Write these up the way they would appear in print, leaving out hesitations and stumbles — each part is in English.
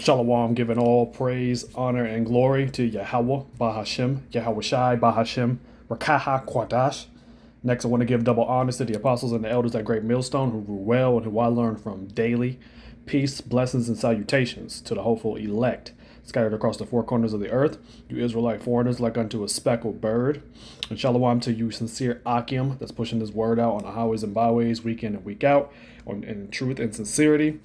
Shalom, giving all praise, honor, and glory to Yahweh, Bahashem, Yahweh Shai, Bahashem, Rakaha, Kwadash. Next, I want to give double honors to the apostles and the elders at Great Millstone who grew well and who I learned from daily. Peace, blessings, and salutations to the hopeful elect scattered across the four corners of the earth, you Israelite foreigners like unto a speckled bird. And shalom to you sincere Akim that's pushing this word out on the highways and byways week in and week out in truth and sincerity.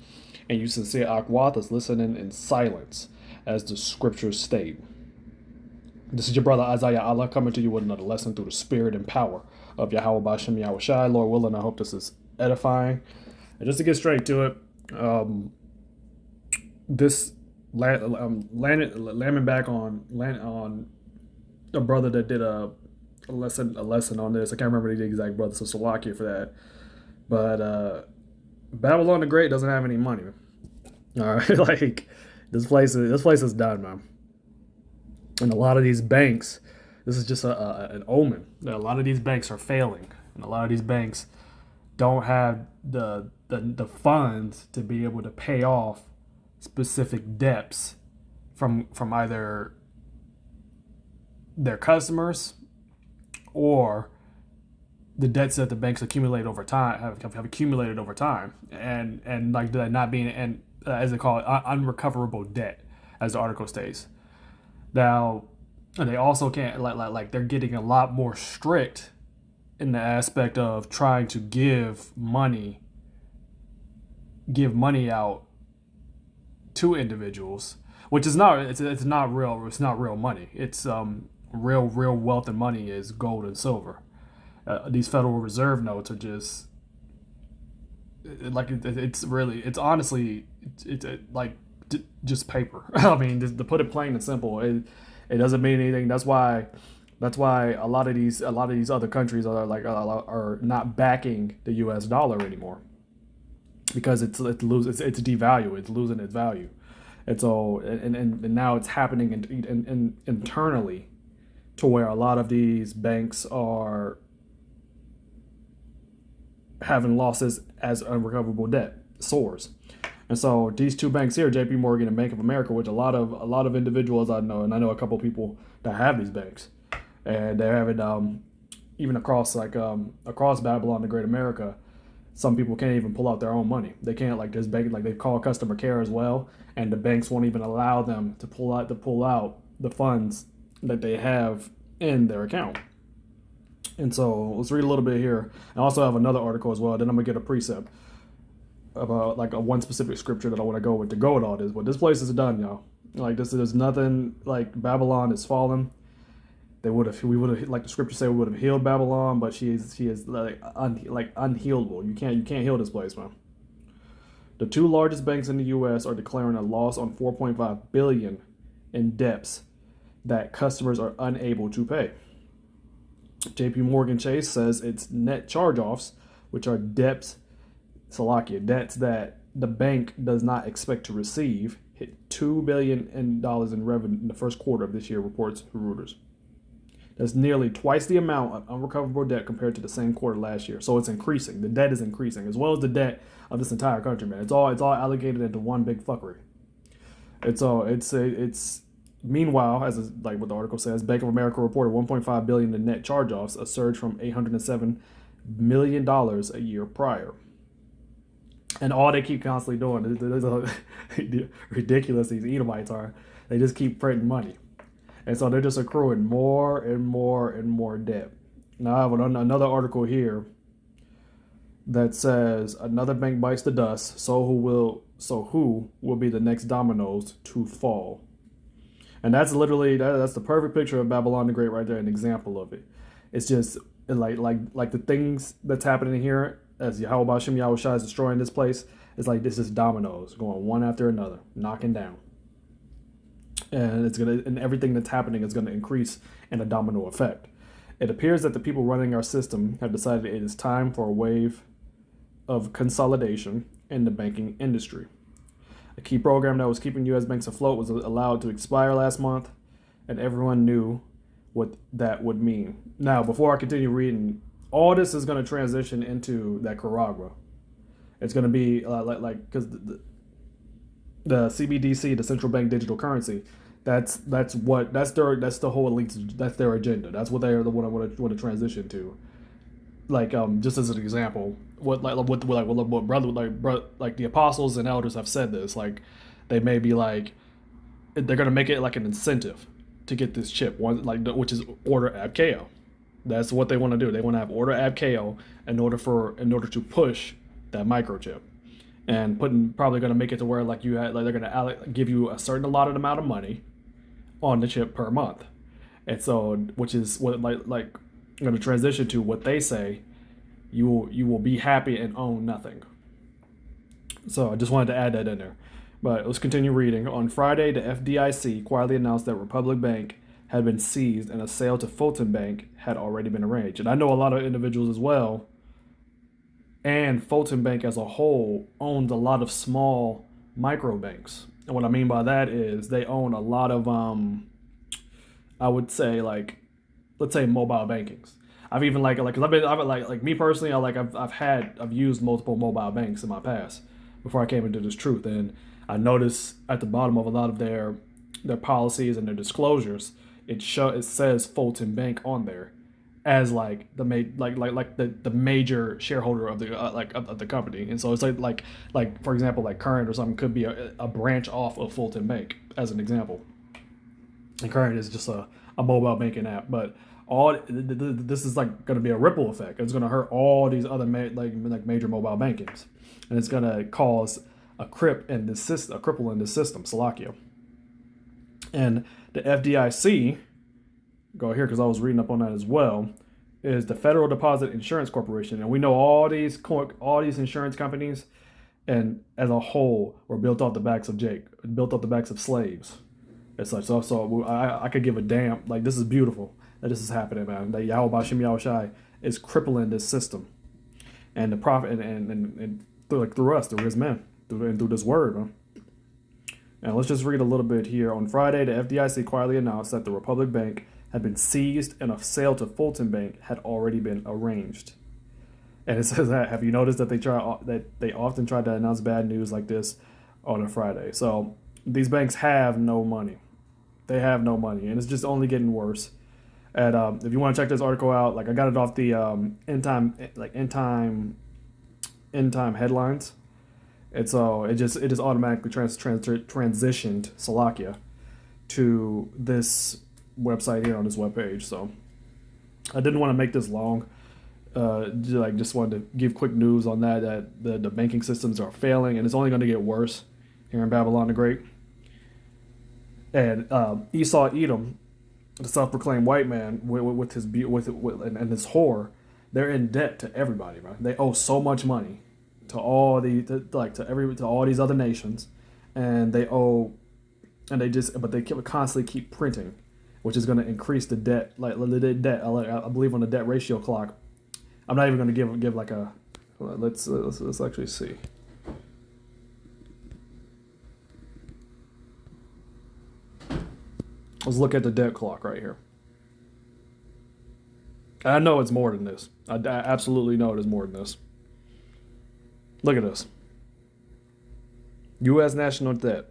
And you sincere Akwat that's listening in silence as the scriptures state. This is your brother Isaiah Allah coming to you with another lesson through the spirit and power of Yahweh Bashem Yahweh Shai. Lord willing, I hope this is edifying. And just to get straight to it, this landing back on a brother that did a lesson on this. I can't remember the exact brother, so Salakia for that. But Babylon the Great doesn't have any money. All right, like this place is done, man. And a lot of these banks, this is just an omen. A lot of these banks are failing, and a lot of these banks don't have the funds to be able to pay off specific debts from either their customers or the debts that the banks accumulate over time have accumulated over time, and like that not being and as they call it unrecoverable debt, as the article states. Now, they also can't like they're getting a lot more strict in the aspect of trying to give money out to individuals, which is not it's not real money. It's real wealth and money is gold and silver. These Federal Reserve notes are just it's honestly just paper. I mean, to put it plain and simple, it doesn't mean anything. That's why a lot of these other countries are not backing the U.S. dollar anymore, because it's devalued, it's losing its value, and so and now it's happening internally, to where a lot of these banks are having losses as unrecoverable debt soars. And so these two banks here, J.P. Morgan and Bank of America, which a lot of individuals I know, and I know a couple of people that have these banks, and they're having even across Babylon, the Great America, some people can't even pull out their own money. They can't, like, this bank, like, they call customer care as well, and the banks won't even allow them to pull out the funds that they have in their account. And so let's read a little bit here. I also have another article as well. Then I'm gonna get a precept about like a one specific scripture that I want to go with all this. But this place is done, y'all. Like there's nothing, like Babylon is fallen. We would have, like the scripture say, we would have healed Babylon, but she is like unhealable. You can't heal this place, man. The two largest banks in the U.S. are declaring a loss on 4.5 billion in debts that customers are unable to pay. J.P. Morgan Chase says its net charge-offs, which are debts that the bank does not expect to receive, hit $2 billion in revenue in the first quarter of this year, reports Reuters. That's nearly twice the amount of unrecoverable debt compared to the same quarter last year. So it's increasing. The debt is increasing, as well as the debt of this entire country, man. It's all allocated into one big fuckery. It's meanwhile, like what the article says, Bank of America reported $1.5 billion in net charge-offs, a surge from $807 million a year prior. And all they keep constantly doing is ridiculous. These Edomites are. They just keep printing money, and so they're just accruing more and more and more debt. Now I have another article here that says another bank bites the dust. So who will be the next dominoes to fall? And that's literally that's the perfect picture of Babylon the Great right there, an example of it. It's just like the things that's happening here as Yahweh Bashem Yahweh Shai is destroying this place. It's like this is dominoes going one after another, knocking down. And everything that's happening is gonna increase in a domino effect. It appears that the people running our system have decided it is time for a wave of consolidation in the banking industry. A key program that was keeping U.S. banks afloat was allowed to expire last month, and everyone knew what that would mean. Now, before I continue reading, all this is going to transition into that Caragua. It's going to be because The CBDC, the central bank digital currency. That's the whole elite. That's their agenda. That's what they're the what I want to transition to. Like just as an example, what brother like the apostles and elders have said this. Like they may be like they're gonna make it like an incentive to get this chip one which is order abkeo. That's what they want to do. They want to have order abkeo in order to push that microchip and probably going to make it to where like they're going to give you a certain allotted amount of money on the chip per month, and so which is what like going to transition to what they say you will be happy and own nothing. So I just wanted to add that in there. But let's continue reading. On Friday, the FDIC quietly announced that Republic Bank had been seized and a sale to Fulton Bank had already been arranged. And I know a lot of individuals as well, and Fulton Bank as a whole owns a lot of small micro banks. And what I mean by that is they own a lot of, I would say like, let's say mobile bankings. I've even cause I've me personally, I've used multiple mobile banks in my past before I came into this truth, and I noticed at the bottom of a lot of their policies and their disclosures, it says Fulton Bank on there as like the major shareholder of the of the company, and so it's like for example like Current or something could be a branch off of Fulton Bank as an example, and Current is just a mobile banking app, but this is like going to be a ripple effect. It's going to hurt all these other major mobile bankings, and it's going to cause a cripple in this system, Slovakia. And the FDIC, go here because I was reading up on that as well, is the Federal Deposit Insurance Corporation, and we know all these insurance companies, and as a whole, were built off the backs of slaves, and such. So I could give a damn. Like this is beautiful that this is happening, man. That Yahweh Bashim Yahushai is crippling this system, and the prophet and through us, through his men, through this word, man. And let's just read a little bit here. On Friday, the FDIC quietly announced that the Republic Bank had been seized and a sale to Fulton Bank had already been arranged. And it says that, have you noticed that they often try to announce bad news like this on a Friday? So these banks have no money. They have no money, and it's just only getting worse. And if you want to check this article out, like I got it off the end time headlines. And so it just automatically transitioned Slovakia to this website here on this webpage. So I didn't want to make this long. Just wanted to give quick news on that the banking systems are failing, and it's only going to get worse here in Babylon the Great. And Esau Edom, the self-proclaimed white man, with his and his whore, they're in debt to everybody, right? They owe so much money to all to all these other nations, and they constantly keep printing, which is going to increase the debt. Like the debt, I believe on the debt ratio clock. I'm not even going to give like a. Let's actually see. Let's look at the debt clock right here. I know it's more than this. I absolutely know it is more than this. Look at this. U.S. national debt.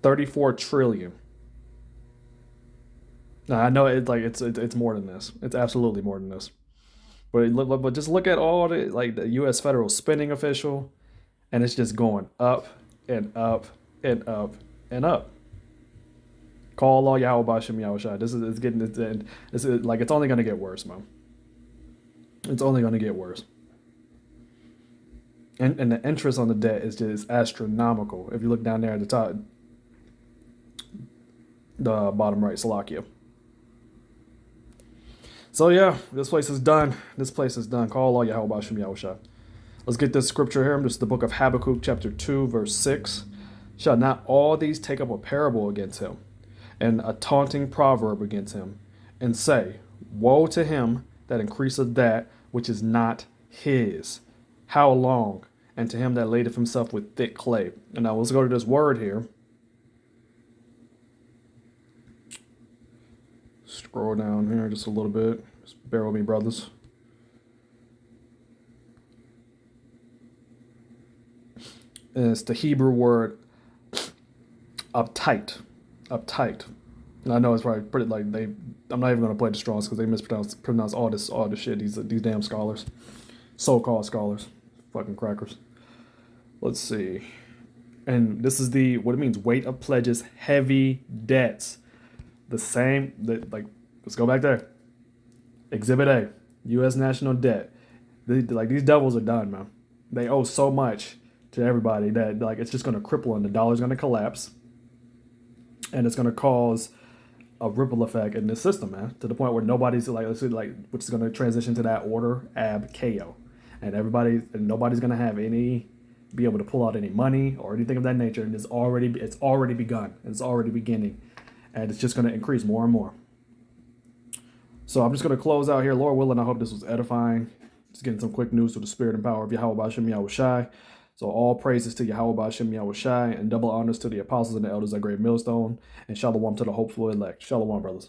$34 trillion. Now, I know it's more than this. It's absolutely more than this. But just look at all the U.S. federal spending official, and it's just going up and up and up and up. Call all Yahweh Bashim Yahushai. It's only gonna get worse, man. It's only gonna get worse. And the interest on the debt is just astronomical. If you look down there at the top, the bottom right, Slovakia. So yeah, this place is done. Call all Yahweh Bashim Yahushai. Let's get this scripture here. This is the book of Habakkuk, chapter 2, verse 6. Shall not all these take up a parable against him, and a taunting proverb against him, and say, woe to him that increaseth that which is not his. How long? And to him that ladeth himself with thick clay. And now let's go to this word here. Scroll down here just a little bit. Just bear with me, brothers. And it's the Hebrew word uptight. Uptight. And I know it's probably pretty like they. I'm not even gonna play the Strongs because they mispronounce all this shit. These damn scholars, so-called scholars, fucking crackers. Let's see. And this is the what it means: weight of pledges, heavy debts. The same that like. Let's go back there. Exhibit A, U.S. national debt. Like these devils are done, man. They owe so much to everybody that like it's just gonna cripple and the dollar's gonna collapse, and it's gonna cause a ripple effect in this system, man, to the point where nobody's like, let's say, like, which is going to transition to that order ab KO, and nobody's going to have any, be able to pull out any money or anything of that nature, and it's already begun, it's already beginning, and it's just going to increase more and more. So I'm just going to close out here, Lord willing. I hope this was edifying. Just getting some quick news through the spirit and power of Yahweh Ba'Shem Yahweh Shai. So all praises to Yahweh Ba'Shem Yahweh Shai, and double honors to the apostles and the elders at Great Millstone, and shalom to the hopeful elect. Shalom, brothers.